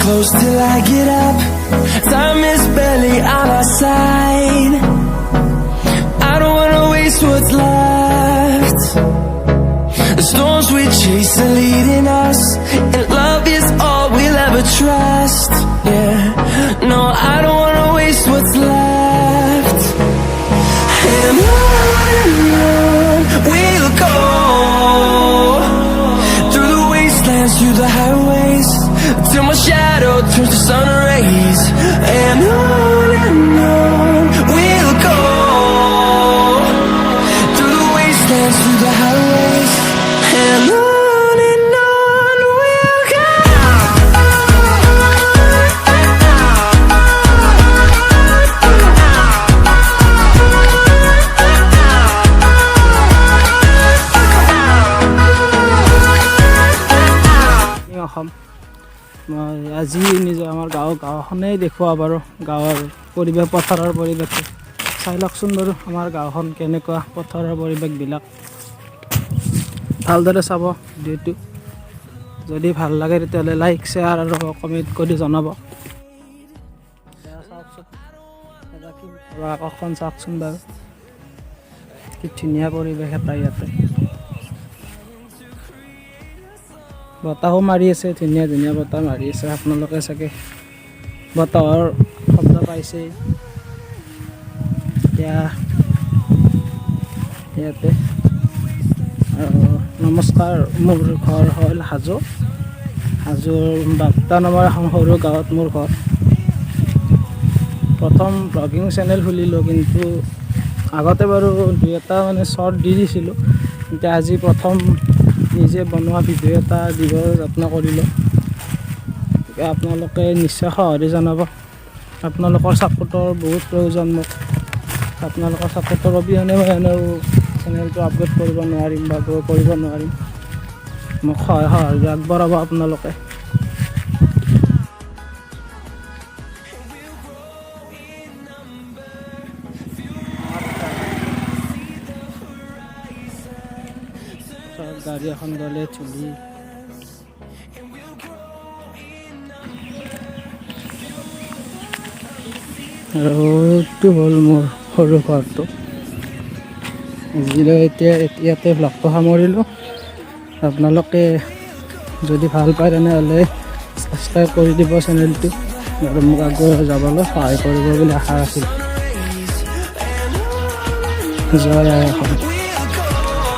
Close till I get up. Time is barely on our side. I don't wanna waste what's left. The storms we chase are leading us, and love is all we'll ever trust. Yeah, no, I don't wanna waste what's left. And on we'll go, through the wastelands, through the highways, till my shadow turns to sun rays. And on we'll go, through the wastelands, through the highways, and on we'll go. মই আজি নিজৰ আমাৰ গাঁওখনেই দেখুৱাব পাৰোঁ। গাঁৱৰ পৰিৱেশ, পথাৰৰ পৰিৱেশ চাই লওকচোন বাৰু, আমাৰ গাঁওখন কেনেকুৱা, পথাৰৰ পৰিৱেশবিলাক ভালদৰে চাব ভিডিঅ'টো। যদি ভাল লাগে তেতিয়াহ'লে লাইক, শ্বেয়াৰ আৰু কমেণ্ট কৰি জনাব। চাওকচোন আকাশখন চাওকচোন বাৰু, কি ধুনীয়া পৰিৱেশ এটা ইয়াতে। বতাহো মাৰি আছে, ধুনীয়া ধুনীয়া বতাহ মাৰি আছে। আপোনালোকে চাগে বতাহৰ শব্দ পাইছে। এতিয়া ইয়াতে নমস্কাৰ, মোৰ ঘৰ হ'ল হাজোৰ বাগদা নামৰ এখন সৰু গাঁৱত মোৰ ঘৰ। প্ৰথম ব্লগিং চেনেল খুলিলোঁ, কিন্তু আগতে বাৰু দুই এটা মানে শ্বৰ্ট দি দিছিলোঁ। এতিয়া আজি প্ৰথম নিজে বনোৱা ভিডিঅ' এটা দিবৰ যত্ন কৰিলোঁ। আপোনালোকে নিশ্চয় সঁহাৰি জনাব। আপোনালোকৰ ছাপোৰ্টৰ বহুত প্ৰয়োজন মোক। আপোনালোকৰ ছাপোৰ্টৰ অবিহনে মই এনেও চেনেলটো আপলোড কৰিব নোৱাৰিম বা গ্ৰ' কৰিব নোৱাৰিম। মোক সহায় আগবঢ়াব আপোনালোকে। গাড়ী এখন গ'লে চুলি আৰু এইটো হ'ল মোৰ সৰু ঘৰটো। এতিয়া ইয়াতে ব্লগটো সামৰিলোঁ। আপোনালোকে যদি ভাল পায় তেনেহ'লে ছাবস্ক্ৰাইব কৰি দিব চেনেলটো, আৰু মোক আগুৱাই যাবলৈ সহায় কৰিব বুলি আশা ৰাখিলোঁ। জয় আই অসম।